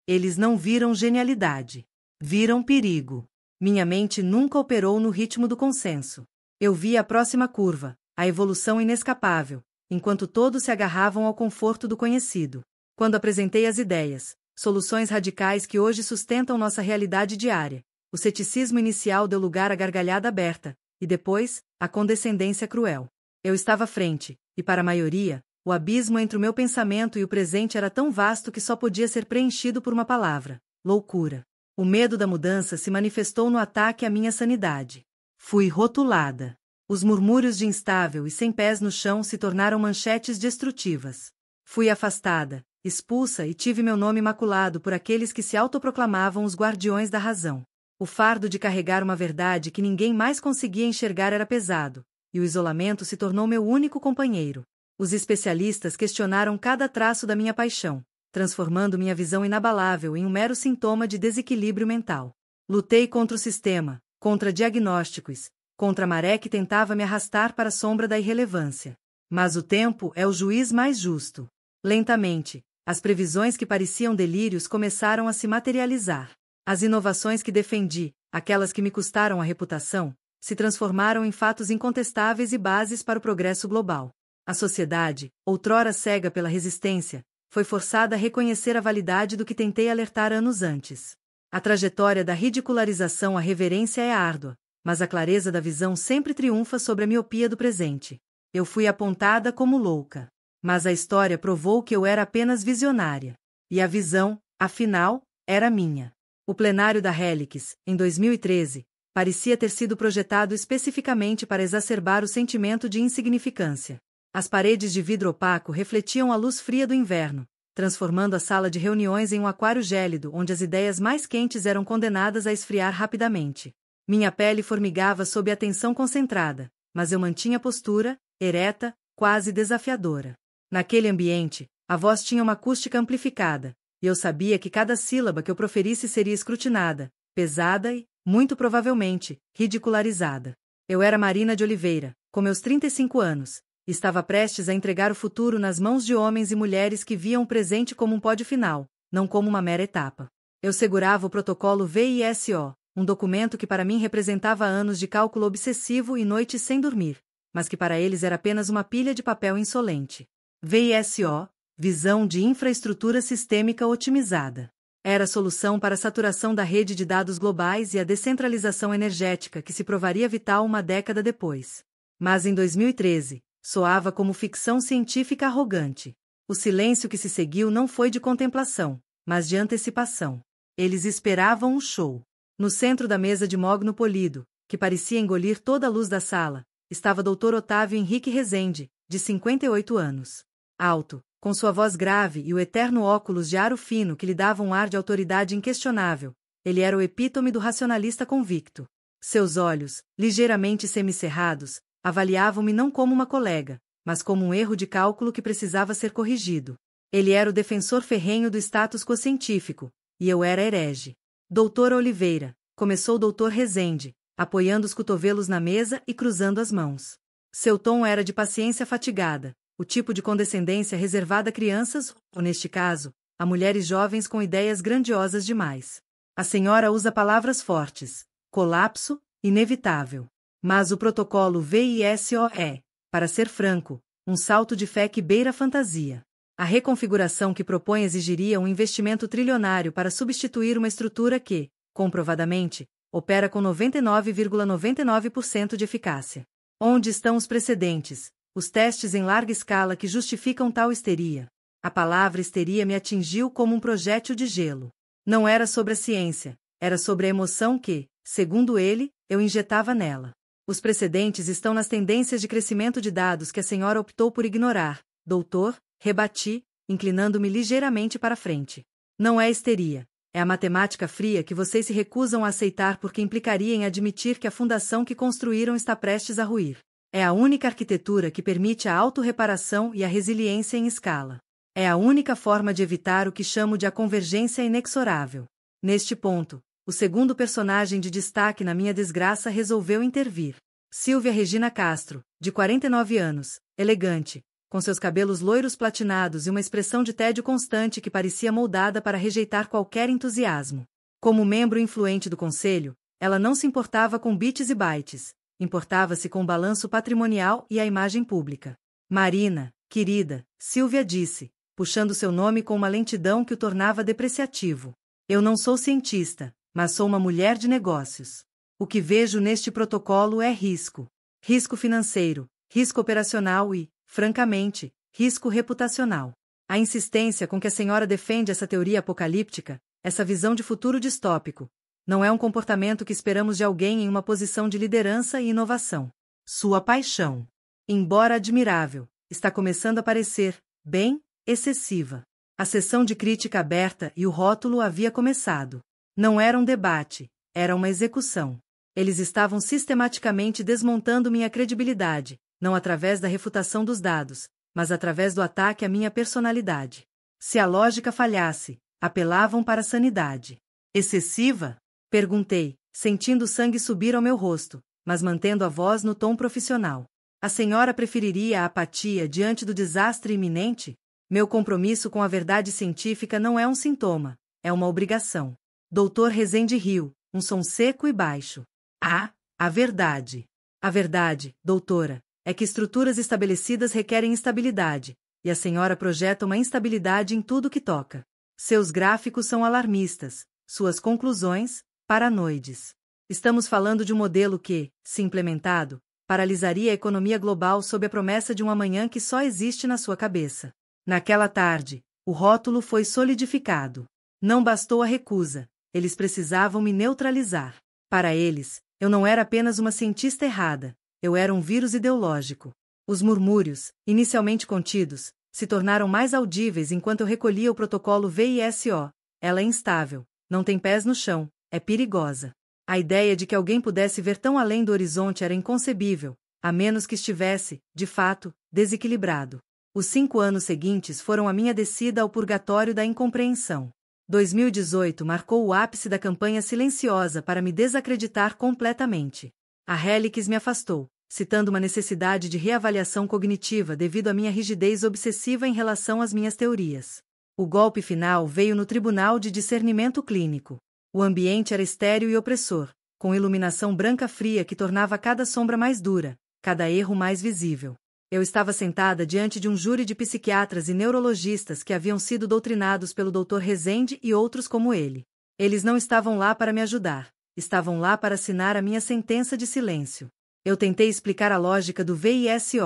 Eles não viram genialidade. Viram perigo. Minha mente nunca operou no ritmo do consenso. Eu via a próxima curva, a evolução inescapável, enquanto todos se agarravam ao conforto do conhecido. Quando apresentei as ideias, soluções radicais que hoje sustentam nossa realidade diária, o ceticismo inicial deu lugar à gargalhada aberta, e depois, à condescendência cruel. Eu estava à frente, e para a maioria, o abismo entre o meu pensamento e o presente era tão vasto que só podia ser preenchido por uma palavra: loucura. O medo da mudança se manifestou no ataque à minha sanidade. Fui rotulada. Os murmúrios de instável e sem pés no chão se tornaram manchetes destrutivas. Fui afastada, expulsa e tive meu nome maculado por aqueles que se autoproclamavam os guardiões da razão. O fardo de carregar uma verdade que ninguém mais conseguia enxergar era pesado, e o isolamento se tornou meu único companheiro. Os especialistas questionaram cada traço da minha paixão, transformando minha visão inabalável em um mero sintoma de desequilíbrio mental. Lutei contra o sistema, contra diagnósticos, contra a maré que tentava me arrastar para a sombra da irrelevância. Mas o tempo é o juiz mais justo. Lentamente, as previsões que pareciam delírios começaram a se materializar. As inovações que defendi, aquelas que me custaram a reputação, se transformaram em fatos incontestáveis e bases para o progresso global. A sociedade, outrora cega pela resistência, foi forçada a reconhecer a validade do que tentei alertar anos antes. A trajetória da ridicularização à reverência é árdua, mas a clareza da visão sempre triunfa sobre a miopia do presente. Eu fui apontada como louca. Mas a história provou que eu era apenas visionária. E a visão, afinal, era minha. O plenário da Helix, em 2013, parecia ter sido projetado especificamente para exacerbar o sentimento de insignificância. As paredes de vidro opaco refletiam a luz fria do inverno, transformando a sala de reuniões em um aquário gélido onde as ideias mais quentes eram condenadas a esfriar rapidamente. Minha pele formigava sob a tensão concentrada, mas eu mantinha a postura, ereta, quase desafiadora. Naquele ambiente, a voz tinha uma acústica amplificada, e eu sabia que cada sílaba que eu proferisse seria escrutinada, pesada e, muito provavelmente, ridicularizada. Eu era Marina de Oliveira, com meus 35 anos, e estava prestes a entregar o futuro nas mãos de homens e mulheres que viam o presente como um pódio final, não como uma mera etapa. Eu segurava o protocolo VISO, um documento que para mim representava anos de cálculo obsessivo e noites sem dormir, mas que para eles era apenas uma pilha de papel insolente. VISO, Visão de Infraestrutura Sistêmica Otimizada. Era a solução para a saturação da rede de dados globais e a descentralização energética que se provaria vital uma década depois. Mas em 2013, soava como ficção científica arrogante. O silêncio que se seguiu não foi de contemplação, mas de antecipação. Eles esperavam um show. No centro da mesa de mogno polido, que parecia engolir toda a luz da sala, estava Dr. Otávio Henrique Rezende, de 58 anos. Alto, com sua voz grave e o eterno óculos de aro fino que lhe davam um ar de autoridade inquestionável, ele era o epítome do racionalista convicto. Seus olhos, ligeiramente semicerrados, avaliavam-me não como uma colega, mas como um erro de cálculo que precisava ser corrigido. Ele era o defensor ferrenho do status quo científico, e eu era herege. Doutora Oliveira, começou o Dr. Rezende, apoiando os cotovelos na mesa e cruzando as mãos. Seu tom era de paciência fatigada, o tipo de condescendência reservada a crianças, ou neste caso, a mulheres jovens com ideias grandiosas demais. A senhora usa palavras fortes: colapso, inevitável. Mas o protocolo VISO é, para ser franco, um salto de fé que beira a fantasia. A reconfiguração que propõe exigiria um investimento trilionário para substituir uma estrutura que, comprovadamente, opera com 99,99% de eficácia. Onde estão os precedentes, os testes em larga escala que justificam tal histeria? A palavra histeria me atingiu como um projétil de gelo. Não era sobre a ciência, era sobre a emoção que, segundo ele, eu injetava nela. Os precedentes estão nas tendências de crescimento de dados que a senhora optou por ignorar, doutor, rebati, inclinando-me ligeiramente para frente. Não é histeria, é a matemática fria que vocês se recusam a aceitar porque implicaria em admitir que a fundação que construíram está prestes a ruir. É a única arquitetura que permite a autorreparação e a resiliência em escala. É a única forma de evitar o que chamo de a convergência inexorável. Neste ponto, o segundo personagem de destaque na minha desgraça resolveu intervir. Silvia Regina Castro, de 49 anos, elegante, com seus cabelos loiros platinados e uma expressão de tédio constante que parecia moldada para rejeitar qualquer entusiasmo. Como membro influente do conselho, ela não se importava com bits e bytes, importava-se com o balanço patrimonial e a imagem pública. Marina, querida, Silvia disse, puxando seu nome com uma lentidão que o tornava depreciativo. Eu não sou cientista, mas sou uma mulher de negócios. O que vejo neste protocolo é risco. Risco financeiro, risco operacional e, francamente, risco reputacional. A insistência com que a senhora defende essa teoria apocalíptica, essa visão de futuro distópico, não é um comportamento que esperamos de alguém em uma posição de liderança e inovação. Sua paixão, embora admirável, está começando a parecer, bem, excessiva. A sessão de crítica aberta e o rótulo havia começado. Não era um debate, era uma execução. Eles estavam sistematicamente desmontando minha credibilidade, não através da refutação dos dados, mas através do ataque à minha personalidade. Se a lógica falhasse, apelavam para a sanidade. Excessiva? Perguntei, sentindo o sangue subir ao meu rosto, mas mantendo a voz no tom profissional. A senhora preferiria a apatia diante do desastre iminente? Meu compromisso com a verdade científica não é um sintoma, é uma obrigação. Dr. Rezende riu, um som seco e baixo. Ah, a verdade. A verdade, doutora, é que estruturas estabelecidas requerem estabilidade, e a senhora projeta uma instabilidade em tudo que toca. Seus gráficos são alarmistas, suas conclusões, paranoides. Estamos falando de um modelo que, se implementado, paralisaria a economia global sob a promessa de um amanhã que só existe na sua cabeça. Naquela tarde, o rótulo foi solidificado. Não bastou a recusa, eles precisavam me neutralizar. Para eles, eu não era apenas uma cientista errada, eu era um vírus ideológico. Os murmúrios, inicialmente contidos, se tornaram mais audíveis enquanto eu recolhia o protocolo VISO. Ela é instável, não tem pés no chão, é perigosa. A ideia de que alguém pudesse ver tão além do horizonte era inconcebível, a menos que estivesse, de fato, desequilibrado. Os 5 anos seguintes foram a minha descida ao purgatório da incompreensão. 2018 marcou o ápice da campanha silenciosa para me desacreditar completamente. A Helix me afastou, citando uma necessidade de reavaliação cognitiva devido à minha rigidez obsessiva em relação às minhas teorias. O golpe final veio no Tribunal de Discernimento Clínico. O ambiente era estéril e opressor, com iluminação branca fria que tornava cada sombra mais dura, cada erro mais visível. Eu estava sentada diante de um júri de psiquiatras e neurologistas que haviam sido doutrinados pelo Dr. Rezende e outros como ele. Eles não estavam lá para me ajudar, estavam lá para assinar a minha sentença de silêncio. Eu tentei explicar a lógica do VISO,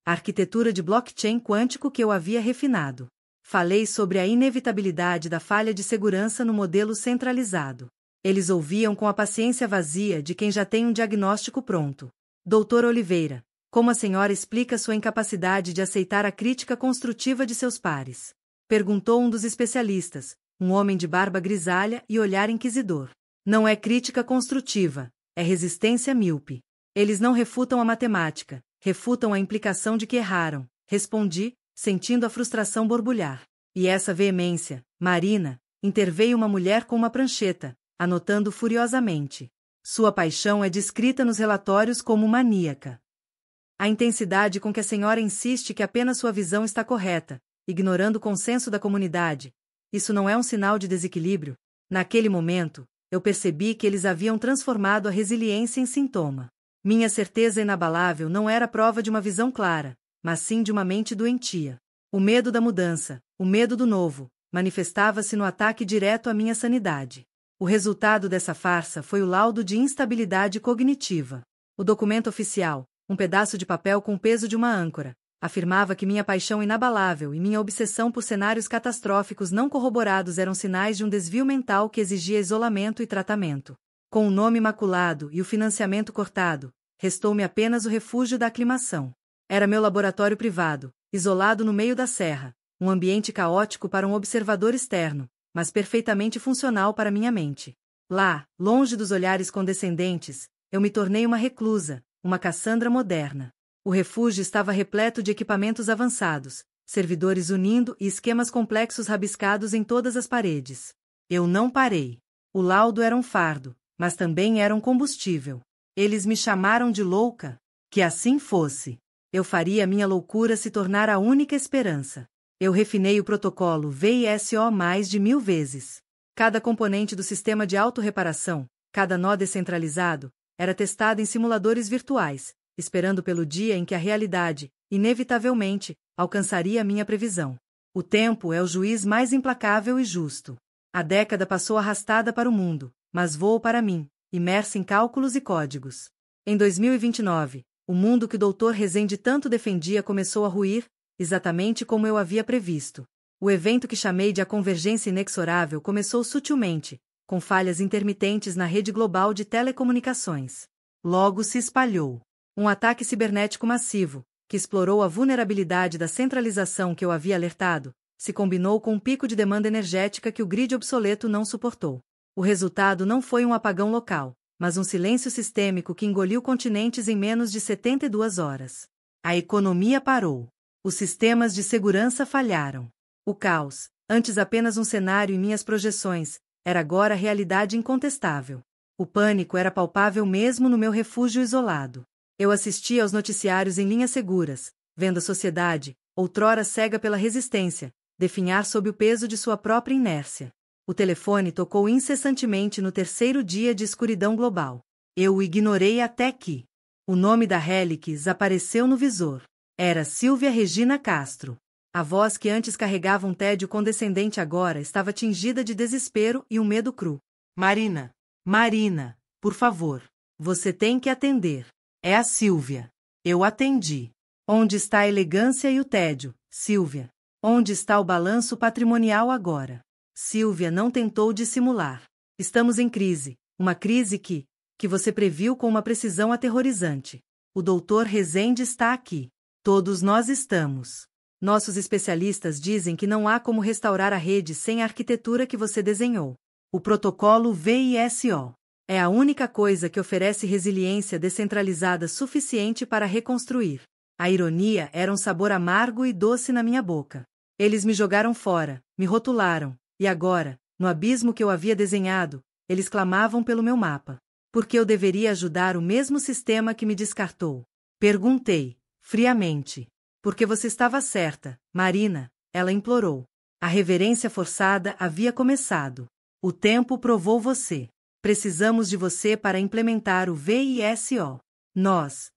a arquitetura de blockchain quântico que eu havia refinado. Falei sobre a inevitabilidade da falha de segurança no modelo centralizado. Eles ouviam com a paciência vazia de quem já tem um diagnóstico pronto. Dr. Oliveira, como a senhora explica sua incapacidade de aceitar a crítica construtiva de seus pares? Perguntou um dos especialistas, um homem de barba grisalha e olhar inquisidor. Não é crítica construtiva, é resistência míope. Eles não refutam a matemática, refutam a implicação de que erraram, respondi, sentindo a frustração borbulhar. E essa veemência, Marina, interveio uma mulher com uma prancheta, anotando furiosamente. Sua paixão é descrita nos relatórios como maníaca. A intensidade com que a senhora insiste que apenas sua visão está correta, ignorando o consenso da comunidade, isso não é um sinal de desequilíbrio? Naquele momento, eu percebi que eles haviam transformado a resiliência em sintoma. Minha certeza inabalável não era prova de uma visão clara, mas sim de uma mente doentia. O medo da mudança, o medo do novo, manifestava-se no ataque direto à minha sanidade. O resultado dessa farsa foi o laudo de instabilidade cognitiva. O documento oficial, um pedaço de papel com o peso de uma âncora, afirmava que minha paixão inabalável e minha obsessão por cenários catastróficos não corroborados eram sinais de um desvio mental que exigia isolamento e tratamento. Com o nome maculado e o financiamento cortado, restou-me apenas o refúgio da aclimação. Era meu laboratório privado, isolado no meio da serra, um ambiente caótico para um observador externo, mas perfeitamente funcional para minha mente. Lá, longe dos olhares condescendentes, eu me tornei uma reclusa, uma Cassandra moderna. O refúgio estava repleto de equipamentos avançados, servidores unindo e esquemas complexos rabiscados em todas as paredes. Eu não parei. O laudo era um fardo, mas também era um combustível. Eles me chamaram de louca. Que assim fosse. Eu faria minha loucura se tornar a única esperança. Eu refinei o protocolo VISO mais de 1000 vezes. Cada componente do sistema de autorreparação, cada nó descentralizado, era testado em simuladores virtuais, esperando pelo dia em que a realidade, inevitavelmente, alcançaria minha previsão. O tempo é o juiz mais implacável e justo. A década passou arrastada para o mundo, mas voou para mim, imersa em cálculos e códigos. Em 2029, o mundo que o Dr. Rezende tanto defendia começou a ruir, exatamente como eu havia previsto. O evento que chamei de a convergência inexorável começou sutilmente, com falhas intermitentes na rede global de telecomunicações. Logo se espalhou. Um ataque cibernético massivo, que explorou a vulnerabilidade da centralização que eu havia alertado, se combinou com um pico de demanda energética que o grid obsoleto não suportou. O resultado não foi um apagão local, mas um silêncio sistêmico que engoliu continentes em menos de 72 horas. A economia parou. Os sistemas de segurança falharam. O caos, antes apenas um cenário em minhas projeções, era agora realidade incontestável. O pânico era palpável mesmo no meu refúgio isolado. Eu assistia aos noticiários em linhas seguras, vendo a sociedade, outrora cega pela resistência, definhar sob o peso de sua própria inércia. O telefone tocou incessantemente no terceiro dia de escuridão global. Eu o ignorei até que o nome da Helix apareceu no visor. Era Silvia Regina Castro. A voz que antes carregava um tédio condescendente agora estava tingida de desespero e um medo cru. Marina, por favor. Você tem que atender. É a Silvia. Eu atendi. Onde está a elegância e o tédio, Silvia? Onde está o balanço patrimonial agora? Silvia não tentou dissimular. Estamos em crise, uma crise que você previu com uma precisão aterrorizante. O Dr. Rezende está aqui. Todos nós estamos. Nossos especialistas dizem que não há como restaurar a rede sem a arquitetura que você desenhou. O protocolo VISO é a única coisa que oferece resiliência descentralizada suficiente para reconstruir. A ironia era um sabor amargo e doce na minha boca. Eles me jogaram fora, me rotularam, e agora, no abismo que eu havia desenhado, eles clamavam pelo meu mapa. Por que eu deveria ajudar o mesmo sistema que me descartou? Perguntei, friamente. Porque você estava certa, Marina, ela implorou. A reverência forçada havia começado. O tempo provou você. Precisamos de você para implementar o VISO. Nós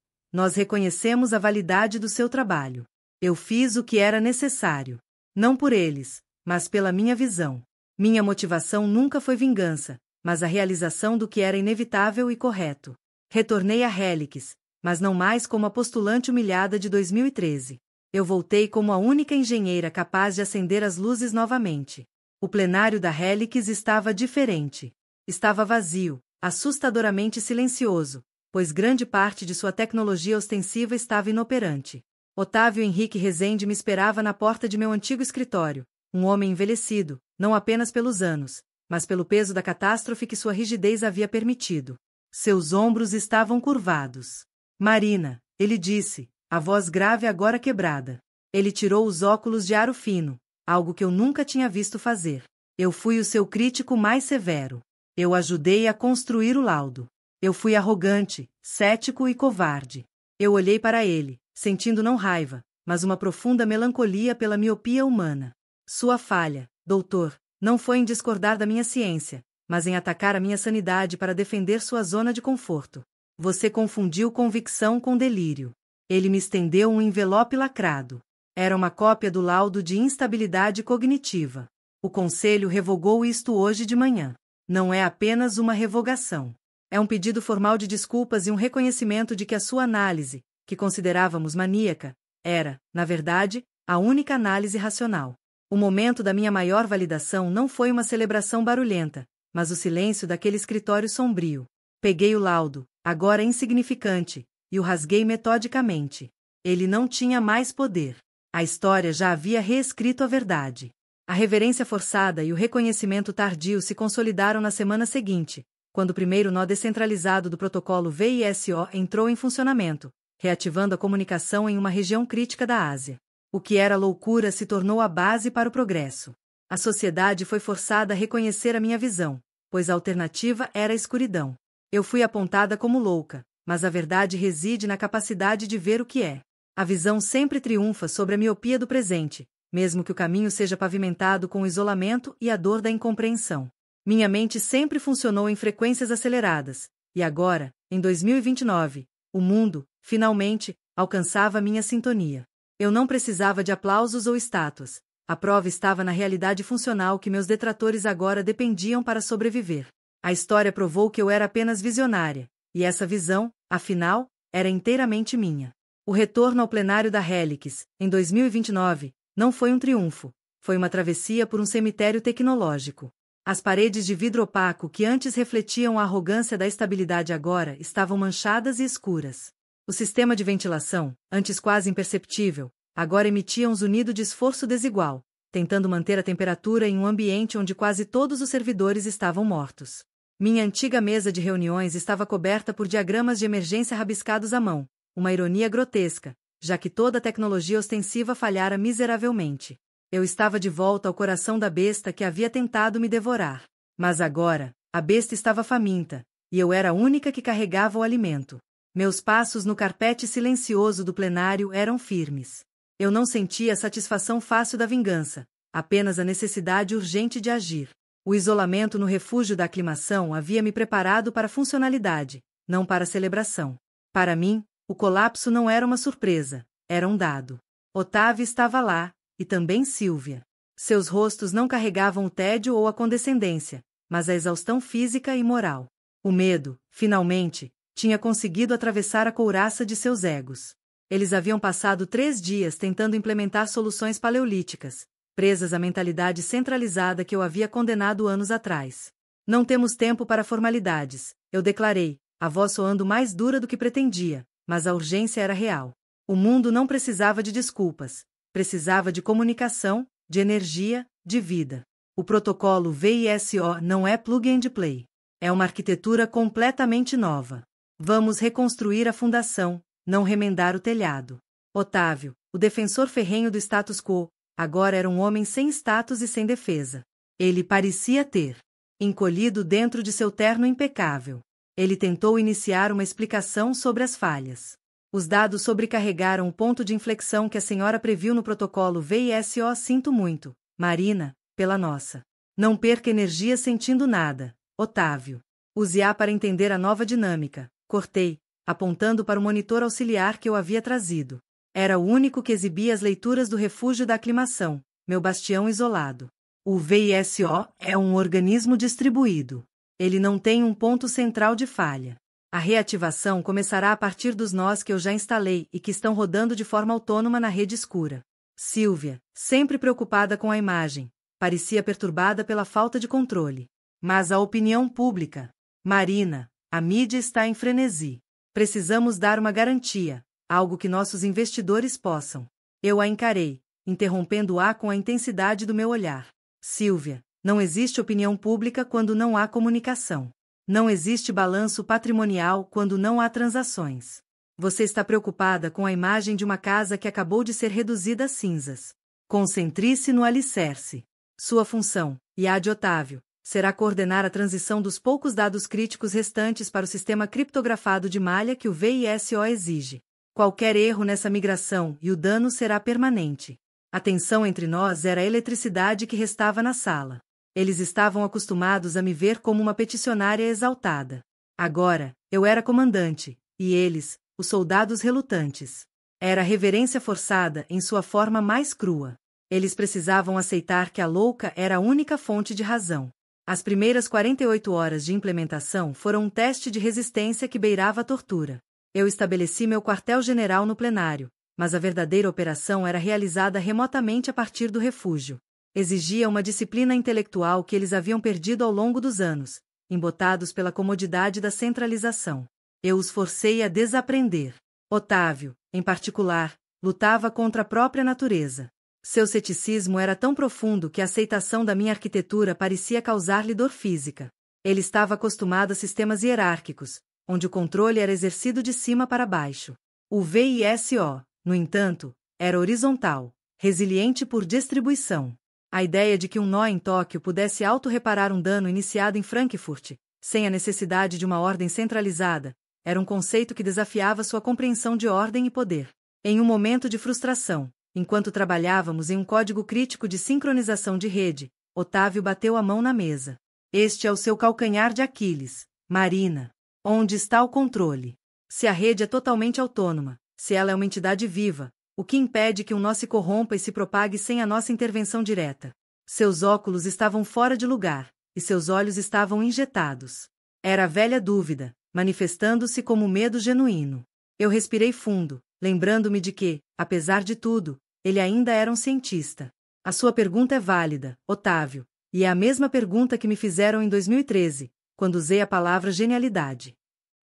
reconhecemos a validade do seu trabalho. Eu fiz o que era necessário. Não por eles, mas pela minha visão. Minha motivação nunca foi vingança, mas a realização do que era inevitável e correto. Retornei a Helix, mas não mais como a postulante humilhada de 2013. Eu voltei como a única engenheira capaz de acender as luzes novamente. O plenário da Helix estava diferente. Estava vazio, assustadoramente silencioso, pois grande parte de sua tecnologia ostensiva estava inoperante. Otávio Henrique Rezende me esperava na porta de meu antigo escritório, um homem envelhecido, não apenas pelos anos, mas pelo peso da catástrofe que sua rigidez havia permitido. Seus ombros estavam curvados. Marina, ele disse, a voz grave agora quebrada. Ele tirou os óculos de aro fino, algo que eu nunca tinha visto fazer. Eu fui o seu crítico mais severo. Eu ajudei a construir o laudo. Eu fui arrogante, cético e covarde. Eu olhei para ele, sentindo não raiva, mas uma profunda melancolia pela miopia humana. Sua falha, doutor, não foi em discordar da minha ciência, mas em atacar a minha sanidade para defender sua zona de conforto. Você confundiu convicção com delírio. Ele me estendeu um envelope lacrado. Era uma cópia do laudo de instabilidade cognitiva. O conselho revogou isto hoje de manhã. Não é apenas uma revogação. É um pedido formal de desculpas e um reconhecimento de que a sua análise, que considerávamos maníaca, era, na verdade, a única análise racional. O momento da minha maior validação não foi uma celebração barulhenta, mas o silêncio daquele escritório sombrio. Peguei o laudo, agora insignificante, e o rasguei metodicamente. Ele não tinha mais poder. A história já havia reescrito a verdade. A reverência forçada e o reconhecimento tardio se consolidaram na semana seguinte, quando o primeiro nó descentralizado do protocolo VISO entrou em funcionamento, reativando a comunicação em uma região crítica da Ásia. O que era loucura se tornou a base para o progresso. A sociedade foi forçada a reconhecer a minha visão, pois a alternativa era a escuridão. Eu fui apontada como louca, mas a verdade reside na capacidade de ver o que é. A visão sempre triunfa sobre a miopia do presente, mesmo que o caminho seja pavimentado com o isolamento e a dor da incompreensão. Minha mente sempre funcionou em frequências aceleradas, e agora, em 2029, o mundo, finalmente, alcançava minha sintonia. Eu não precisava de aplausos ou estátuas. A prova estava na realidade funcional que meus detratores agora dependiam para sobreviver. A história provou que eu era apenas visionária, e essa visão, afinal, era inteiramente minha. O retorno ao plenário da Helix, em 2029, não foi um triunfo, foi uma travessia por um cemitério tecnológico. As paredes de vidro opaco que antes refletiam a arrogância da estabilidade agora estavam manchadas e escuras. O sistema de ventilação, antes quase imperceptível, agora emitia um zunido de esforço desigual, tentando manter a temperatura em um ambiente onde quase todos os servidores estavam mortos. Minha antiga mesa de reuniões estava coberta por diagramas de emergência rabiscados à mão, uma ironia grotesca, já que toda a tecnologia ostensiva falhara miseravelmente. Eu estava de volta ao coração da besta que havia tentado me devorar. Mas agora, a besta estava faminta, e eu era a única que carregava o alimento. Meus passos no carpete silencioso do plenário eram firmes. Eu não sentia a satisfação fácil da vingança, apenas a necessidade urgente de agir. O isolamento no refúgio da aclimação havia me preparado para a funcionalidade, não para a celebração. Para mim, o colapso não era uma surpresa, era um dado. Otávio estava lá, e também Sílvia. Seus rostos não carregavam o tédio ou a condescendência, mas a exaustão física e moral. O medo, finalmente, tinha conseguido atravessar a couraça de seus egos. Eles haviam passado 3 dias tentando implementar soluções paleolíticas, presas à mentalidade centralizada que eu havia condenado anos atrás. Não temos tempo para formalidades, eu declarei, a voz soando mais dura do que pretendia, mas a urgência era real. O mundo não precisava de desculpas, precisava de comunicação, de energia, de vida. O protocolo VISO não é plug and play. É uma arquitetura completamente nova. Vamos reconstruir a fundação, não remendar o telhado. Otávio, o defensor ferrenho do status quo, agora era um homem sem status e sem defesa. Ele parecia ter encolhido dentro de seu terno impecável. Ele tentou iniciar uma explicação sobre as falhas. Os dados sobrecarregaram o ponto de inflexão que a senhora previu no protocolo VISO. Sinto muito, Marina, pela nossa. Não perca energia sentindo nada, Otávio. Use A para entender a nova dinâmica, cortei, apontando para o monitor auxiliar que eu havia trazido. Era o único que exibia as leituras do refúgio da aclimação, meu bastião isolado. O VISO é um organismo distribuído. Ele não tem um ponto central de falha. A reativação começará a partir dos nós que eu já instalei e que estão rodando de forma autônoma na rede escura. Sílvia, sempre preocupada com a imagem, parecia perturbada pela falta de controle. Mas a opinião pública. Marina, a mídia está em frenesi. Precisamos dar uma garantia, algo que nossos investidores possam. Eu a encarei, interrompendo-a com a intensidade do meu olhar. Sílvia, não existe opinião pública quando não há comunicação. Não existe balanço patrimonial quando não há transações. Você está preocupada com a imagem de uma casa que acabou de ser reduzida a cinzas. Concentre-se no alicerce. Sua função, e a de Otávio, será coordenar a transição dos poucos dados críticos restantes para o sistema criptografado de malha que o VISO exige. Qualquer erro nessa migração e o dano será permanente. A tensão entre nós era a eletricidade que restava na sala. Eles estavam acostumados a me ver como uma peticionária exaltada. Agora, eu era comandante, e eles, os soldados relutantes. Era a reverência forçada em sua forma mais crua. Eles precisavam aceitar que a louca era a única fonte de razão. As primeiras 48 horas de implementação foram um teste de resistência que beirava a tortura. Eu estabeleci meu quartel-general no plenário, mas a verdadeira operação era realizada remotamente a partir do refúgio. Exigia uma disciplina intelectual que eles haviam perdido ao longo dos anos, embotados pela comodidade da centralização. Eu os forcei a desaprender. Otávio, em particular, lutava contra a própria natureza. Seu ceticismo era tão profundo que a aceitação da minha arquitetura parecia causar-lhe dor física. Ele estava acostumado a sistemas hierárquicos, onde o controle era exercido de cima para baixo. O VISO, no entanto, era horizontal, resiliente por distribuição. A ideia de que um nó em Tóquio pudesse auto-reparar um dano iniciado em Frankfurt, sem a necessidade de uma ordem centralizada, era um conceito que desafiava sua compreensão de ordem e poder. Em um momento de frustração, enquanto trabalhávamos em um código crítico de sincronização de rede, Otávio bateu a mão na mesa. Este é o seu calcanhar de Aquiles, Marina. Onde está o controle? Se a rede é totalmente autônoma, se ela é uma entidade viva, o que impede que um nó se corrompa e se propague sem a nossa intervenção direta? Seus óculos estavam fora de lugar, e seus olhos estavam injetados. Era a velha dúvida, manifestando-se como medo genuíno. Eu respirei fundo, lembrando-me de que, apesar de tudo, ele ainda era um cientista. A sua pergunta é válida, Otávio, e é a mesma pergunta que me fizeram em 2013, quando usei a palavra genialidade.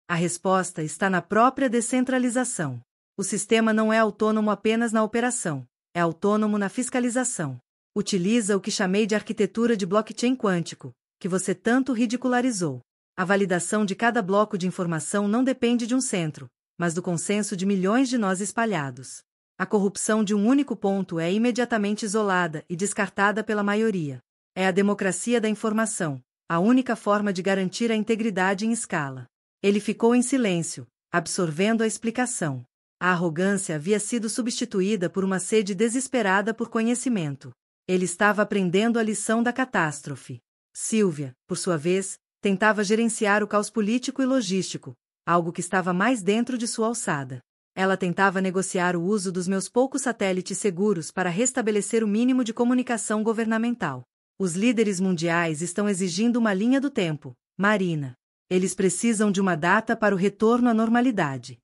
A resposta está na própria descentralização. O sistema não é autônomo apenas na operação, é autônomo na fiscalização. Utiliza o que chamei de arquitetura de blockchain quântico, que você tanto ridicularizou. A validação de cada bloco de informação não depende de um centro, mas do consenso de milhões de nós espalhados. A corrupção de um único ponto é imediatamente isolada e descartada pela maioria. É a democracia da informação, a única forma de garantir a integridade em escala. Ele ficou em silêncio, absorvendo a explicação. A arrogância havia sido substituída por uma sede desesperada por conhecimento. Ele estava aprendendo a lição da catástrofe. Sílvia, por sua vez, tentava gerenciar o caos político e logístico, algo que estava mais dentro de sua alçada. Ela tentava negociar o uso dos meus poucos satélites seguros para restabelecer o mínimo de comunicação governamental. Os líderes mundiais estão exigindo uma linha do tempo, Marina. Eles precisam de uma data para o retorno à normalidade.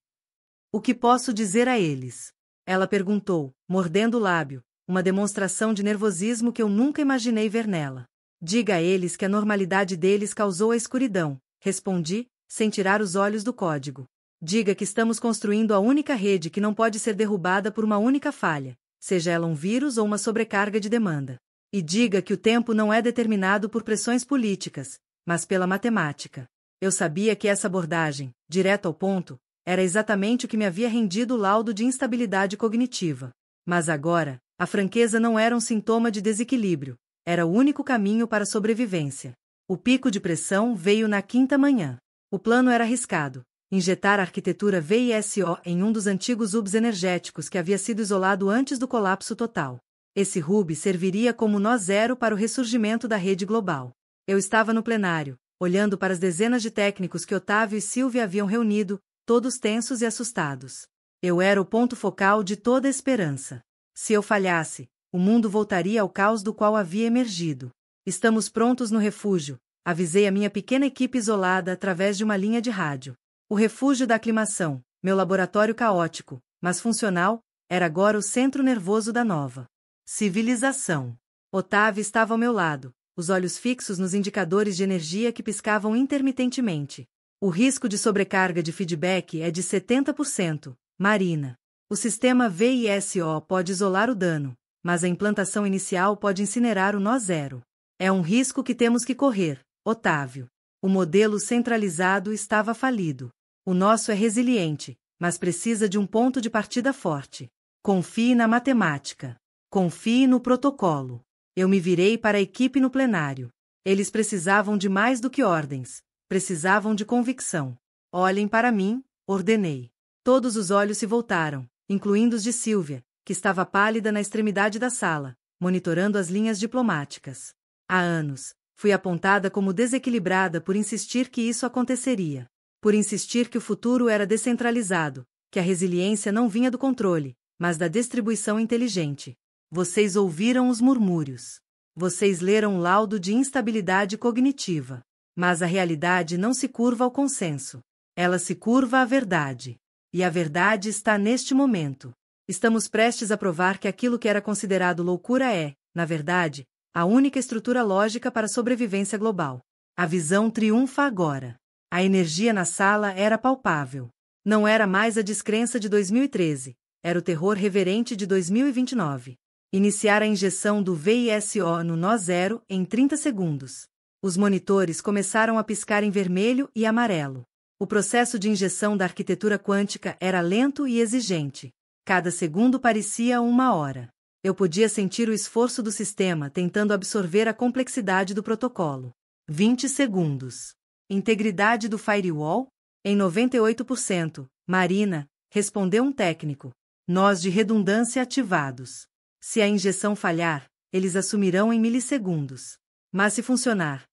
O que posso dizer a eles? Ela perguntou, mordendo o lábio, uma demonstração de nervosismo que eu nunca imaginei ver nela. Diga a eles que a normalidade deles causou a escuridão, respondi, sem tirar os olhos do código. Diga que estamos construindo a única rede que não pode ser derrubada por uma única falha, seja ela um vírus ou uma sobrecarga de demanda. E diga que o tempo não é determinado por pressões políticas, mas pela matemática. Eu sabia que essa abordagem, direto ao ponto, era exatamente o que me havia rendido o laudo de instabilidade cognitiva. Mas agora, a franqueza não era um sintoma de desequilíbrio, era o único caminho para a sobrevivência. O pico de pressão veio na quinta manhã. O plano era arriscado: injetar a arquitetura VISO em um dos antigos hubs energéticos que havia sido isolado antes do colapso total. Esse hub serviria como nó zero para o ressurgimento da rede global. Eu estava no plenário, olhando para as dezenas de técnicos que Otávio e Sílvia haviam reunido, todos tensos e assustados. Eu era o ponto focal de toda a esperança. Se eu falhasse, o mundo voltaria ao caos do qual havia emergido. Estamos prontos no refúgio, avisei a minha pequena equipe isolada através de uma linha de rádio. O refúgio da aclimação, meu laboratório caótico, mas funcional, era agora o centro nervoso da nova civilização. Otávio estava ao meu lado, os olhos fixos nos indicadores de energia que piscavam intermitentemente. O risco de sobrecarga de feedback é de 70%, Marina. O sistema VISO pode isolar o dano, mas a implantação inicial pode incinerar o nó zero. É um risco que temos que correr, Otávio. O modelo centralizado estava falido. O nosso é resiliente, mas precisa de um ponto de partida forte. Confie na matemática. Confie no protocolo. Eu me virei para a equipe no plenário. Eles precisavam de mais do que ordens. Precisavam de convicção. Olhem para mim, ordenei. Todos os olhos se voltaram, incluindo os de Sílvia, que estava pálida na extremidade da sala, monitorando as linhas diplomáticas. Há anos, fui apontada como desequilibrada por insistir que isso aconteceria. Por insistir que o futuro era descentralizado, que a resiliência não vinha do controle, mas da distribuição inteligente. Vocês ouviram os murmúrios. Vocês leram o laudo de instabilidade cognitiva. Mas a realidade não se curva ao consenso. Ela se curva à verdade. E a verdade está neste momento. Estamos prestes a provar que aquilo que era considerado loucura é, na verdade, a única estrutura lógica para a sobrevivência global. A visão triunfa agora. A energia na sala era palpável. Não era mais a descrença de 2013, era o terror reverente de 2029. Iniciar a injeção do VISO no nó zero em 30 segundos. Os monitores começaram a piscar em vermelho e amarelo. O processo de injeção da arquitetura quântica era lento e exigente. Cada segundo parecia uma hora. Eu podia sentir o esforço do sistema tentando absorver a complexidade do protocolo. 20 segundos. Integridade do firewall? Em 98%, Marina, respondeu um técnico. Nós de redundância ativados. Se a injeção falhar, eles assumirão em milissegundos. Mas se funcionar,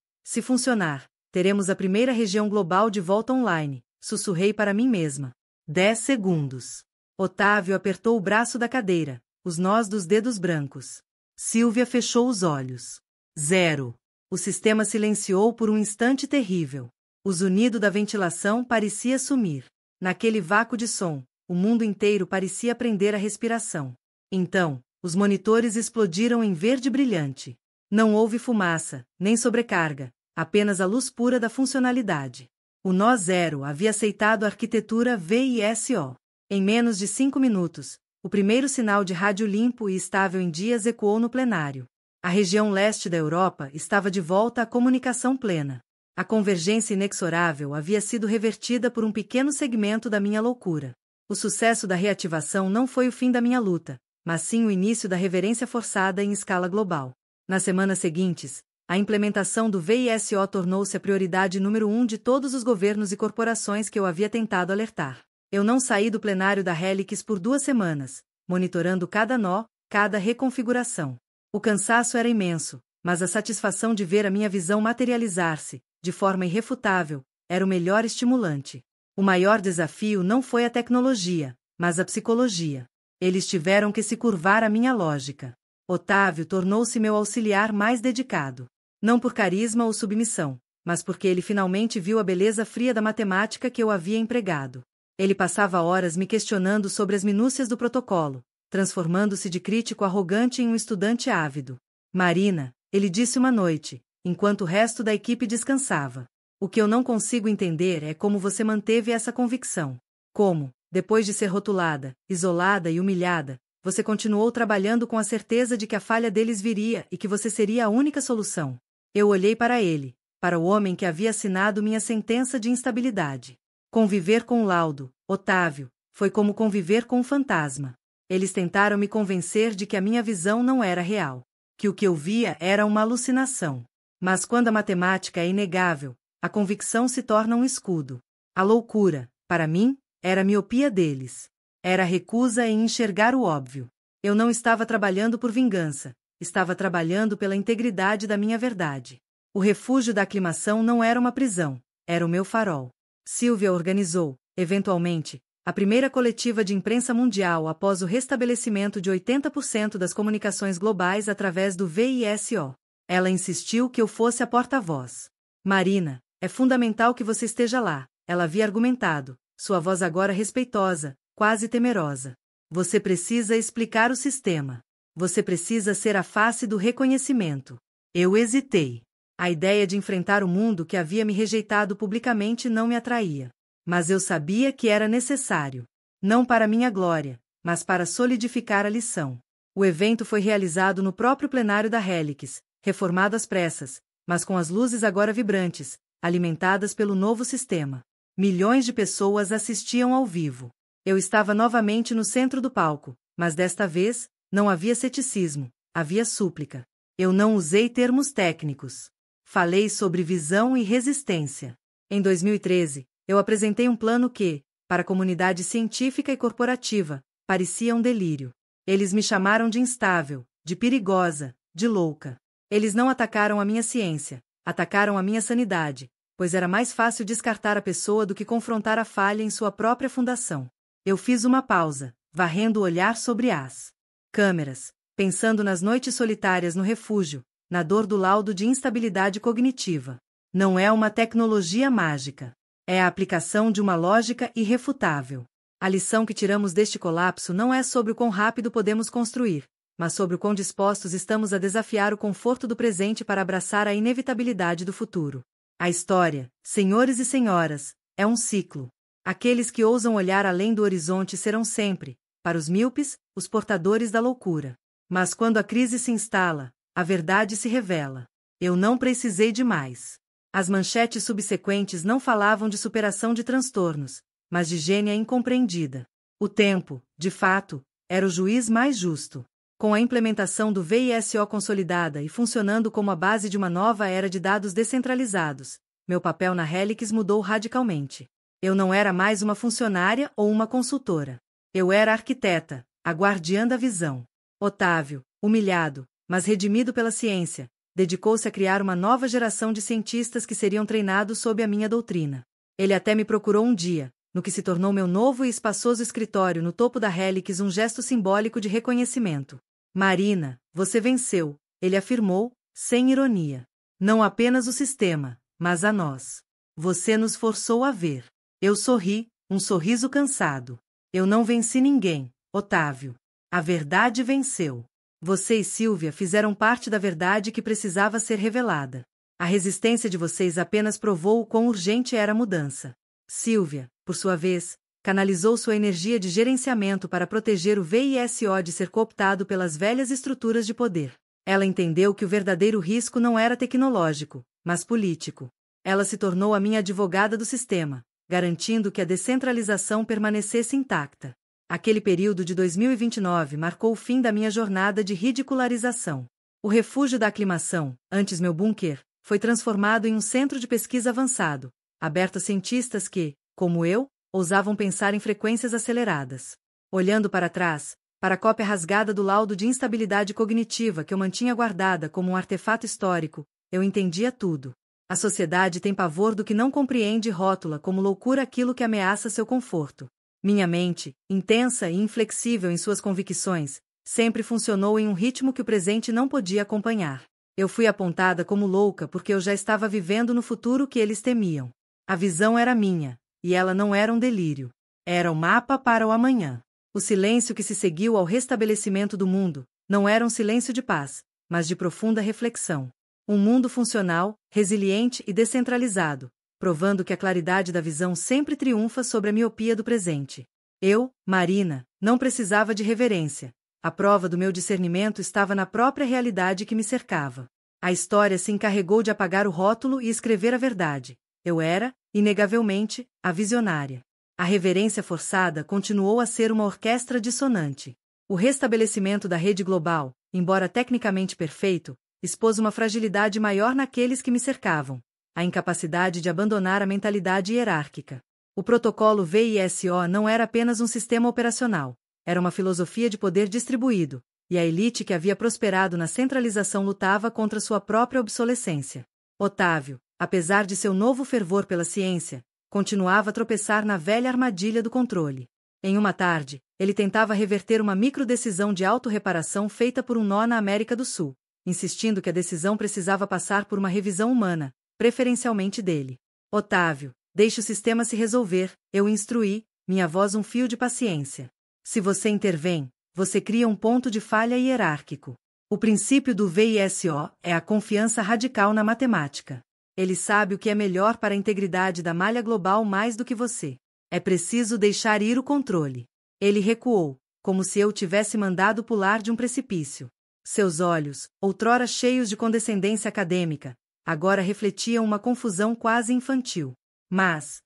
teremos a primeira região global de volta online, sussurrei para mim mesma. 10 segundos. Otávio apertou o braço da cadeira, os nós dos dedos brancos. Silvia fechou os olhos. 0. O sistema silenciou por um instante terrível. O zunido da ventilação parecia sumir. Naquele vácuo de som, o mundo inteiro parecia prender a respiração. Então, os monitores explodiram em verde brilhante. Não houve fumaça, nem sobrecarga, apenas a luz pura da funcionalidade. O nó 0 havia aceitado a arquitetura VISO. Em menos de 5 minutos, o primeiro sinal de rádio limpo e estável em dias ecoou no plenário. A região leste da Europa estava de volta à comunicação plena. A convergência inexorável havia sido revertida por um pequeno segmento da minha loucura. O sucesso da reativação não foi o fim da minha luta, mas sim o início da reverência forçada em escala global. Nas semanas seguintes, a implementação do VISO tornou-se a prioridade número 1 de todos os governos e corporações que eu havia tentado alertar. Eu não saí do plenário da Helix por 2 semanas, monitorando cada nó, cada reconfiguração. O cansaço era imenso, mas a satisfação de ver a minha visão materializar-se, de forma irrefutável, era o melhor estimulante. O maior desafio não foi a tecnologia, mas a psicologia. Eles tiveram que se curvar à minha lógica. Otávio tornou-se meu auxiliar mais dedicado. Não por carisma ou submissão, mas porque ele finalmente viu a beleza fria da matemática que eu havia empregado. Ele passava horas me questionando sobre as minúcias do protocolo, transformando-se de crítico arrogante em um estudante ávido. Marina, ele disse uma noite, enquanto o resto da equipe descansava. O que eu não consigo entender é como você manteve essa convicção. Como, depois de ser rotulada, isolada e humilhada, você continuou trabalhando com a certeza de que a falha deles viria e que você seria a única solução. Eu olhei para ele, para o homem que havia assinado minha sentença de instabilidade. Conviver com o laudo, Otávio, foi como conviver com um fantasma. Eles tentaram me convencer de que a minha visão não era real, que o que eu via era uma alucinação. Mas quando a matemática é inegável, a convicção se torna um escudo. A loucura, para mim, era a miopia deles. Era a recusa em enxergar o óbvio. Eu não estava trabalhando por vingança, estava trabalhando pela integridade da minha verdade. O refúgio da aclimação não era uma prisão, era o meu farol. Silvia organizou, eventualmente, a primeira coletiva de imprensa mundial após o restabelecimento de 80% das comunicações globais através do VISO. Ela insistiu que eu fosse a porta-voz. Marina, é fundamental que você esteja lá, ela havia argumentado, sua voz agora respeitosa, quase temerosa. Você precisa explicar o sistema. Você precisa ser a face do reconhecimento. Eu hesitei. A ideia de enfrentar o mundo que havia me rejeitado publicamente não me atraía. Mas eu sabia que era necessário. Não para minha glória, mas para solidificar a lição. O evento foi realizado no próprio plenário da Helix, reformado às pressas, mas com as luzes agora vibrantes, alimentadas pelo novo sistema. Milhões de pessoas assistiam ao vivo. Eu estava novamente no centro do palco, mas desta vez, não havia ceticismo, havia súplica. Eu não usei termos técnicos. Falei sobre visão e resistência. Em 2013, eu apresentei um plano que, para a comunidade científica e corporativa, parecia um delírio. Eles me chamaram de instável, de perigosa, de louca. Eles não atacaram a minha ciência, atacaram a minha sanidade, pois era mais fácil descartar a pessoa do que confrontar a falha em sua própria fundação. Eu fiz uma pausa, varrendo o olhar sobre as câmeras, pensando nas noites solitárias no refúgio, na dor do laudo de instabilidade cognitiva. Não é uma tecnologia mágica. É a aplicação de uma lógica irrefutável. A lição que tiramos deste colapso não é sobre o quão rápido podemos construir, mas sobre o quão dispostos estamos a desafiar o conforto do presente para abraçar a inevitabilidade do futuro. A história, senhores e senhoras, é um ciclo. Aqueles que ousam olhar além do horizonte serão sempre, para os míopes, os portadores da loucura. Mas quando a crise se instala, a verdade se revela. Eu não precisei de mais. As manchetes subsequentes não falavam de superação de transtornos, mas de gênia incompreendida. O tempo, de fato, era o juiz mais justo. Com a implementação do VISO consolidada e funcionando como a base de uma nova era de dados descentralizados, meu papel na Helix mudou radicalmente. Eu não era mais uma funcionária ou uma consultora. Eu era a arquiteta, a guardiã da visão. Otávio, humilhado, mas redimido pela ciência, dedicou-se a criar uma nova geração de cientistas que seriam treinados sob a minha doutrina. Ele até me procurou um dia, no que se tornou meu novo e espaçoso escritório no topo da Helix, um gesto simbólico de reconhecimento. Marina, você venceu, ele afirmou, sem ironia. Não apenas o sistema, mas a nós. Você nos forçou a ver. Eu sorri, um sorriso cansado. Eu não venci ninguém, Otávio. A verdade venceu. Você e Sílvia fizeram parte da verdade que precisava ser revelada. A resistência de vocês apenas provou o quão urgente era a mudança. Sílvia, por sua vez, canalizou sua energia de gerenciamento para proteger o VISO de ser cooptado pelas velhas estruturas de poder. Ela entendeu que o verdadeiro risco não era tecnológico, mas político. Ela se tornou a minha advogada do sistema, garantindo que a descentralização permanecesse intacta. Aquele período de 2029 marcou o fim da minha jornada de ridicularização. O refúgio da aclimação, antes meu bunker, foi transformado em um centro de pesquisa avançado, aberto a cientistas que, como eu, ousavam pensar em frequências aceleradas. Olhando para trás, para a cópia rasgada do laudo de instabilidade cognitiva que eu mantinha guardada como um artefato histórico, eu entendia tudo. A sociedade tem pavor do que não compreende e rótula como loucura aquilo que ameaça seu conforto. Minha mente, intensa e inflexível em suas convicções, sempre funcionou em um ritmo que o presente não podia acompanhar. Eu fui apontada como louca porque eu já estava vivendo no futuro que eles temiam. A visão era minha, e ela não era um delírio. Era o mapa para o amanhã. O silêncio que se seguiu ao restabelecimento do mundo não era um silêncio de paz, mas de profunda reflexão. Um mundo funcional, resiliente e descentralizado, provando que a claridade da visão sempre triunfa sobre a miopia do presente. Eu, Marina, não precisava de reverência. A prova do meu discernimento estava na própria realidade que me cercava. A história se encarregou de apagar o rótulo e escrever a verdade. Eu era, inegavelmente, a visionária. A reverência forçada continuou a ser uma orquestra dissonante. O restabelecimento da rede global, embora tecnicamente perfeito, expôs uma fragilidade maior naqueles que me cercavam: a incapacidade de abandonar a mentalidade hierárquica. O protocolo VISO não era apenas um sistema operacional, era uma filosofia de poder distribuído, e a elite que havia prosperado na centralização lutava contra sua própria obsolescência. Otávio, apesar de seu novo fervor pela ciência, continuava a tropeçar na velha armadilha do controle. Em uma tarde, ele tentava reverter uma microdecisão de autorreparação feita por um nó na América do Sul, insistindo que a decisão precisava passar por uma revisão humana, preferencialmente dele. Otávio, deixe o sistema se resolver, eu instruí, minha voz um fio de paciência. Se você intervém, você cria um ponto de falha hierárquico. O princípio do VISO é a confiança radical na matemática. Ele sabe o que é melhor para a integridade da malha global mais do que você. É preciso deixar ir o controle. Ele recuou, como se eu tivesse mandado pular de um precipício. Seus olhos, outrora cheios de condescendência acadêmica, agora refletiam uma confusão quase infantil. Mas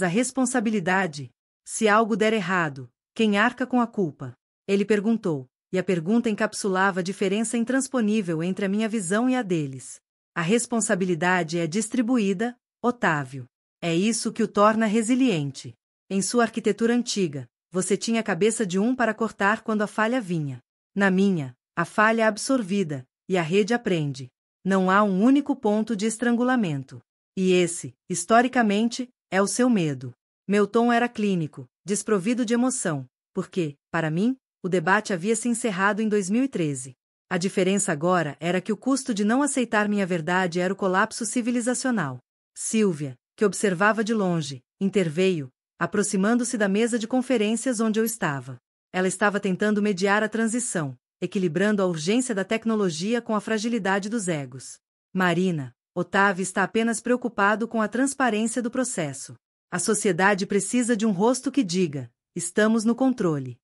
a responsabilidade? Se algo der errado, quem arca com a culpa? Ele perguntou, e a pergunta encapsulava a diferença intransponível entre a minha visão e a deles. A responsabilidade é distribuída, Otávio. É isso que o torna resiliente. Em sua arquitetura antiga, você tinha a cabeça de um para cortar quando a falha vinha. Na minha, a falha é absorvida, e a rede aprende. Não há um único ponto de estrangulamento. E esse, historicamente, é o seu medo. Meu tom era clínico, desprovido de emoção, porque, para mim, o debate havia se encerrado em 2013. A diferença agora era que o custo de não aceitar minha verdade era o colapso civilizacional. Sílvia, que observava de longe, interveio, aproximando-se da mesa de conferências onde eu estava. Ela estava tentando mediar a transição, equilibrando a urgência da tecnologia com a fragilidade dos egos. Marina, Otávio está apenas preocupado com a transparência do processo. A sociedade precisa de um rosto que diga: estamos no controle.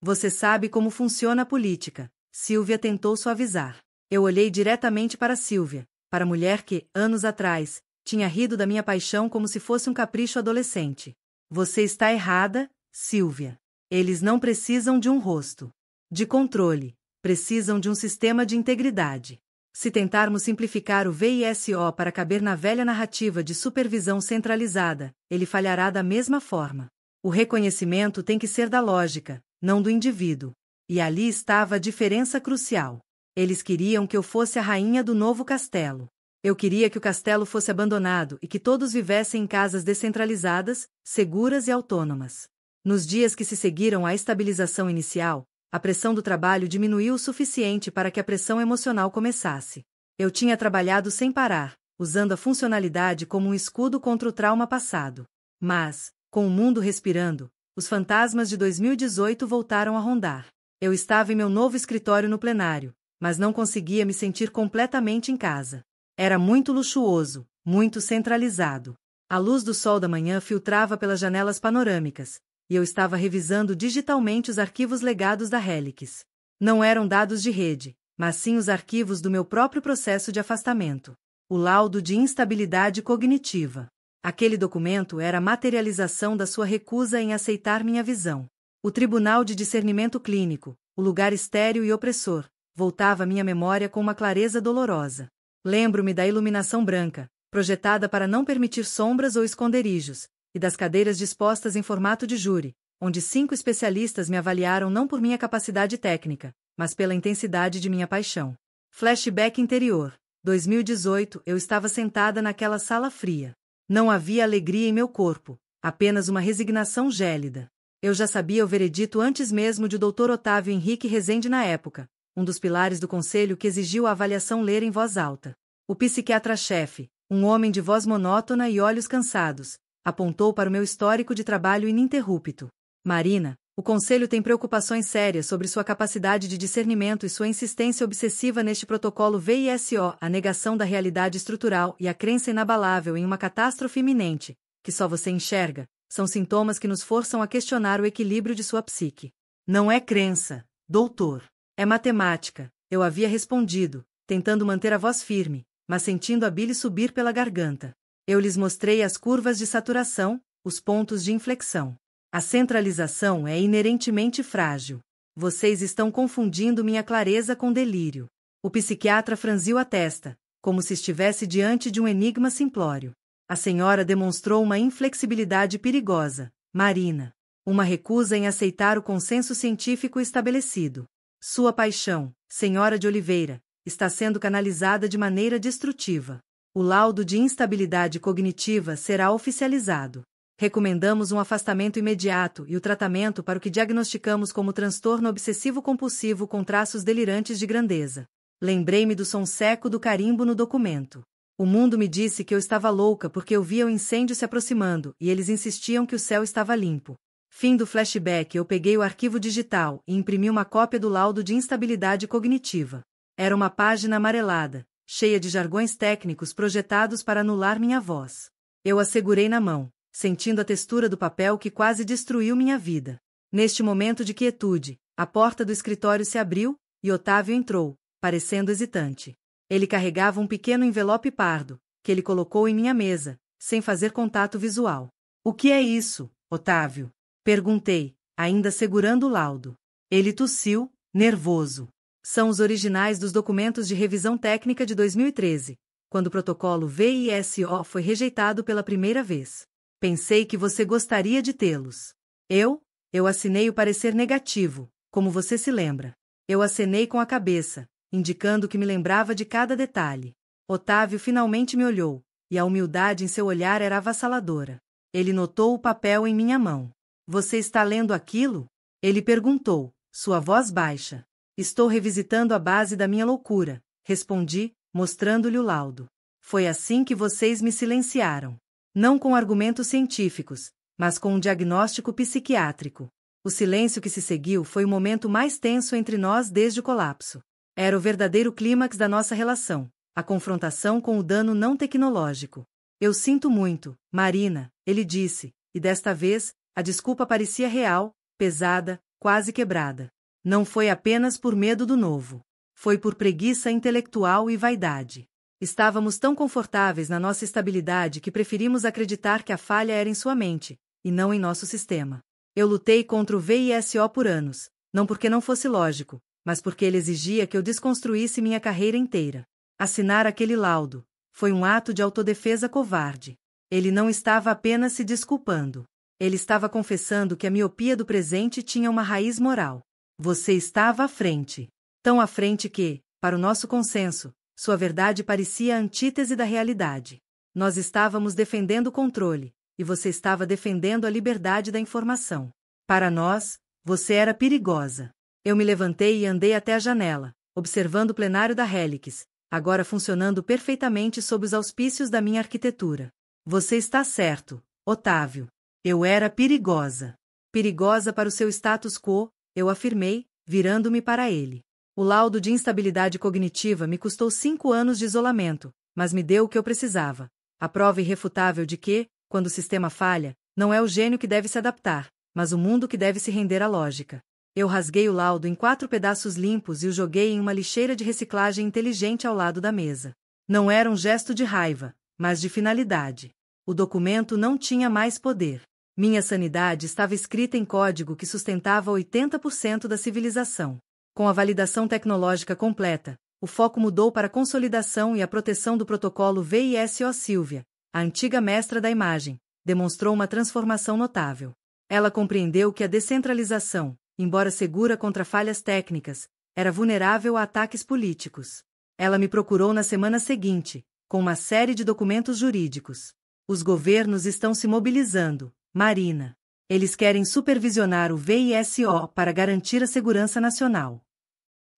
Você sabe como funciona a política, Sílvia tentou suavizar. Eu olhei diretamente para Sílvia, para a mulher que, anos atrás, tinha rido da minha paixão como se fosse um capricho adolescente. Você está errada, Sílvia. Eles não precisam de um rosto de controle, precisam de um sistema de integridade. Se tentarmos simplificar o VISO para caber na velha narrativa de supervisão centralizada, ele falhará da mesma forma. O reconhecimento tem que ser da lógica, não do indivíduo. E ali estava a diferença crucial. Eles queriam que eu fosse a rainha do novo castelo. Eu queria que o castelo fosse abandonado e que todos vivessem em casas descentralizadas, seguras e autônomas. Nos dias que se seguiram à estabilização inicial, a pressão do trabalho diminuiu o suficiente para que a pressão emocional começasse. Eu tinha trabalhado sem parar, usando a funcionalidade como um escudo contra o trauma passado. Mas, com o mundo respirando, os fantasmas de 2018 voltaram a rondar. Eu estava em meu novo escritório no plenário, mas não conseguia me sentir completamente em casa. Era muito luxuoso, muito centralizado. A luz do sol da manhã filtrava pelas janelas panorâmicas, e eu estava revisando digitalmente os arquivos legados da Helix. Não eram dados de rede, mas sim os arquivos do meu próprio processo de afastamento. O laudo de instabilidade cognitiva. Aquele documento era a materialização da sua recusa em aceitar minha visão. O Tribunal de Discernimento Clínico, o lugar estéril e opressor, voltava à minha memória com uma clareza dolorosa. Lembro-me da iluminação branca, projetada para não permitir sombras ou esconderijos, e das cadeiras dispostas em formato de júri, onde 5 especialistas me avaliaram não por minha capacidade técnica, mas pela intensidade de minha paixão. Flashback interior. 2018, eu estava sentada naquela sala fria. Não havia alegria em meu corpo, apenas uma resignação gélida. Eu já sabia o veredito antes mesmo de o Dr. Otávio Henrique Rezende na época, um dos pilares do conselho que exigiu a avaliação ler em voz alta. O psiquiatra-chefe, um homem de voz monótona e olhos cansados, apontou para o meu histórico de trabalho ininterrupto. Marina, o conselho tem preocupações sérias sobre sua capacidade de discernimento e sua insistência obsessiva neste protocolo VISO, a negação da realidade estrutural e a crença inabalável em uma catástrofe iminente, que só você enxerga, são sintomas que nos forçam a questionar o equilíbrio de sua psique. Não é crença, doutor. É matemática, eu havia respondido, tentando manter a voz firme, mas sentindo a bile subir pela garganta. Eu lhes mostrei as curvas de saturação, os pontos de inflexão. A centralização é inerentemente frágil. Vocês estão confundindo minha clareza com delírio. O psiquiatra franziu a testa, como se estivesse diante de um enigma simplório. A senhora demonstrou uma inflexibilidade perigosa, Marina. Uma recusa em aceitar o consenso científico estabelecido. Sua paixão, senhora de Oliveira, está sendo canalizada de maneira destrutiva. O laudo de instabilidade cognitiva será oficializado. Recomendamos um afastamento imediato e o tratamento para o que diagnosticamos como transtorno obsessivo-compulsivo com traços delirantes de grandeza. Lembrei-me do som seco do carimbo no documento. O mundo me disse que eu estava louca porque eu via o incêndio se aproximando e eles insistiam que o céu estava limpo. Fim do flashback. Eu peguei o arquivo digital e imprimi uma cópia do laudo de instabilidade cognitiva. Era uma página amarelada, cheia de jargões técnicos projetados para anular minha voz. Eu a segurei na mão, sentindo a textura do papel que quase destruiu minha vida. Neste momento de quietude, a porta do escritório se abriu, e Otávio entrou, parecendo hesitante. Ele carregava um pequeno envelope pardo, que ele colocou em minha mesa, sem fazer contato visual. O que é isso, Otávio? Perguntei, ainda segurando o laudo. Ele tossiu, nervoso. São os originais dos documentos de revisão técnica de 2013, quando o protocolo VISO foi rejeitado pela primeira vez. Pensei que você gostaria de tê-los. Eu assinei o parecer negativo, como você se lembra. Eu acenei com a cabeça, indicando que me lembrava de cada detalhe. Otávio finalmente me olhou, e a humildade em seu olhar era avassaladora. Ele notou o papel em minha mão. Você está lendo aquilo? Ele perguntou, sua voz baixa. Estou revisitando a base da minha loucura, respondi, mostrando-lhe o laudo. Foi assim que vocês me silenciaram. Não com argumentos científicos, mas com um diagnóstico psiquiátrico. O silêncio que se seguiu foi o momento mais tenso entre nós desde o colapso. Era o verdadeiro clímax da nossa relação, a confrontação com o dano não tecnológico. Eu sinto muito, Marina, ele disse, e desta vez, a desculpa parecia real, pesada, quase quebrada. Não foi apenas por medo do novo. Foi por preguiça intelectual e vaidade. Estávamos tão confortáveis na nossa estabilidade que preferimos acreditar que a falha era em sua mente, e não em nosso sistema. Eu lutei contra o VISO por anos, não porque não fosse lógico, mas porque ele exigia que eu desconstruísse minha carreira inteira. Assinar aquele laudo foi um ato de autodefesa covarde. Ele não estava apenas se desculpando. Ele estava confessando que a miopia do presente tinha uma raiz moral. Você estava à frente. Tão à frente que, para o nosso consenso, sua verdade parecia a antítese da realidade. Nós estávamos defendendo o controle, e você estava defendendo a liberdade da informação. Para nós, você era perigosa. Eu me levantei e andei até a janela, observando o plenário da Helix, agora funcionando perfeitamente sob os auspícios da minha arquitetura. Você está certo, Otávio. Eu era perigosa. Perigosa para o seu status quo, eu afirmei, virando-me para ele. O laudo de instabilidade cognitiva me custou 5 anos de isolamento, mas me deu o que eu precisava. A prova irrefutável de que, quando o sistema falha, não é o gênio que deve se adaptar, mas o mundo que deve se render à lógica. Eu rasguei o laudo em 4 pedaços limpos e o joguei em uma lixeira de reciclagem inteligente ao lado da mesa. Não era um gesto de raiva, mas de finalidade. O documento não tinha mais poder. Minha sanidade estava escrita em código que sustentava 80% da civilização. Com a validação tecnológica completa, o foco mudou para a consolidação e a proteção do protocolo VISO. Silvia, a antiga mestra da imagem, demonstrou uma transformação notável. Ela compreendeu que a descentralização, embora segura contra falhas técnicas, era vulnerável a ataques políticos. Ela me procurou na semana seguinte, com uma série de documentos jurídicos. Os governos estão se mobilizando, Marina. Eles querem supervisionar o VISO para garantir a segurança nacional.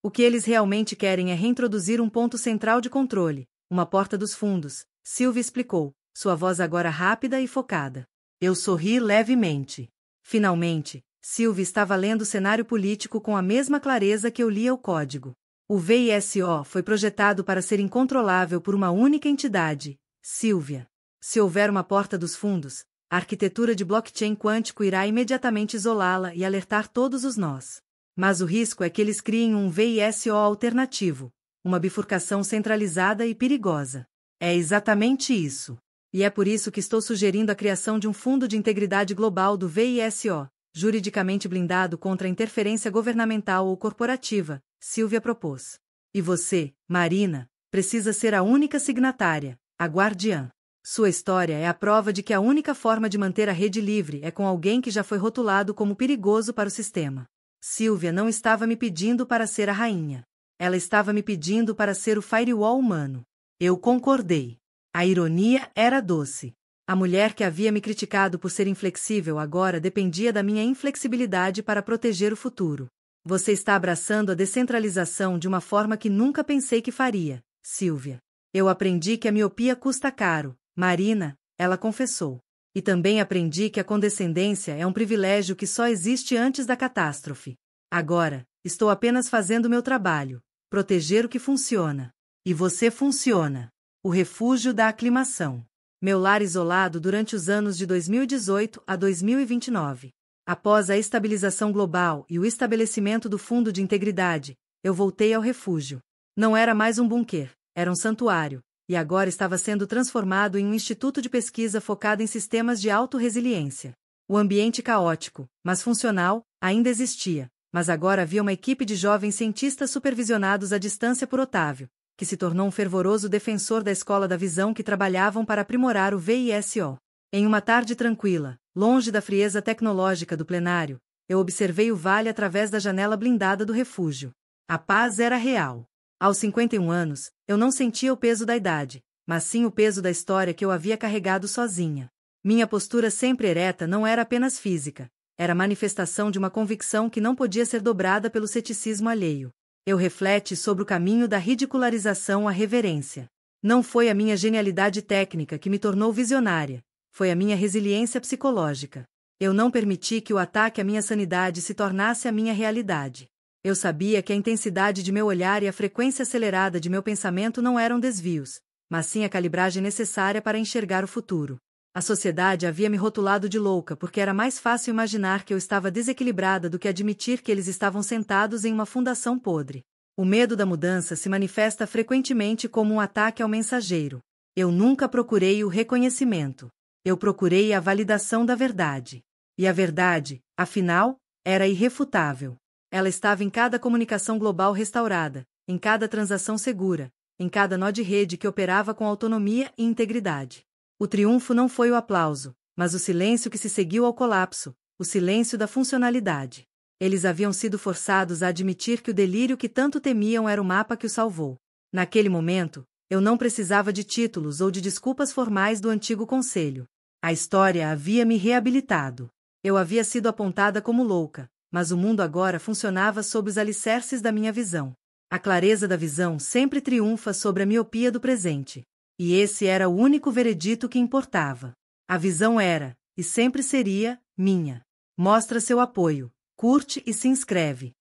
O que eles realmente querem é reintroduzir um ponto central de controle, uma porta dos fundos, Silvia explicou, sua voz agora rápida e focada. Eu sorri levemente. Finalmente, Silvia estava lendo o cenário político com a mesma clareza que eu lia o código. O VISO foi projetado para ser incontrolável por uma única entidade, Silvia. Se houver uma porta dos fundos, a arquitetura de blockchain quântico irá imediatamente isolá-la e alertar todos os nós. Mas o risco é que eles criem um VISO alternativo, uma bifurcação centralizada e perigosa. É exatamente isso. E é por isso que estou sugerindo a criação de um fundo de integridade global do VISO, juridicamente blindado contra a interferência governamental ou corporativa, Silvia propôs. E você, Marina, precisa ser a única signatária, a guardiã. Sua história é a prova de que a única forma de manter a rede livre é com alguém que já foi rotulado como perigoso para o sistema. Silvia não estava me pedindo para ser a rainha. Ela estava me pedindo para ser o firewall humano. Eu concordei. A ironia era doce. A mulher que havia me criticado por ser inflexível agora dependia da minha inflexibilidade para proteger o futuro. Você está abraçando a descentralização de uma forma que nunca pensei que faria, Silvia. Eu aprendi que a miopia custa caro, Marina, ela confessou. E também aprendi que a condescendência é um privilégio que só existe antes da catástrofe. Agora, estou apenas fazendo meu trabalho, proteger o que funciona. E você funciona. O refúgio da aclimação. Meu lar isolado durante os anos de 2018 a 2029. Após a estabilização global e o estabelecimento do Fundo de Integridade, eu voltei ao refúgio. Não era mais um bunker, era um santuário, e agora estava sendo transformado em um instituto de pesquisa focado em sistemas de autorresiliência. O ambiente caótico, mas funcional, ainda existia, mas agora havia uma equipe de jovens cientistas supervisionados à distância por Otávio, que se tornou um fervoroso defensor da escola da visão que trabalhavam para aprimorar o VISO. Em uma tarde tranquila, longe da frieza tecnológica do plenário, eu observei o vale através da janela blindada do refúgio. A paz era real. Aos 51 anos, eu não sentia o peso da idade, mas sim o peso da história que eu havia carregado sozinha. Minha postura sempre ereta não era apenas física, era manifestação de uma convicção que não podia ser dobrada pelo ceticismo alheio. Eu refleti sobre o caminho da ridicularização à reverência. Não foi a minha genialidade técnica que me tornou visionária, foi a minha resiliência psicológica. Eu não permiti que o ataque à minha sanidade se tornasse a minha realidade. Eu sabia que a intensidade de meu olhar e a frequência acelerada de meu pensamento não eram desvios, mas sim a calibragem necessária para enxergar o futuro. A sociedade havia me rotulado de louca porque era mais fácil imaginar que eu estava desequilibrada do que admitir que eles estavam sentados em uma fundação podre. O medo da mudança se manifesta frequentemente como um ataque ao mensageiro. Eu nunca procurei o reconhecimento. Eu procurei a validação da verdade. E a verdade, afinal, era irrefutável. Ela estava em cada comunicação global restaurada, em cada transação segura, em cada nó de rede que operava com autonomia e integridade. O triunfo não foi o aplauso, mas o silêncio que se seguiu ao colapso, o silêncio da funcionalidade. Eles haviam sido forçados a admitir que o delírio que tanto temiam era o mapa que o salvou. Naquele momento, eu não precisava de títulos ou de desculpas formais do antigo conselho. A história havia me reabilitado. Eu havia sido apontada como louca, mas o mundo agora funcionava sob os alicerces da minha visão. A clareza da visão sempre triunfa sobre a miopia do presente. E esse era o único veredito que importava. A visão era, e sempre seria, minha. Mostra seu apoio, curte e se inscreve.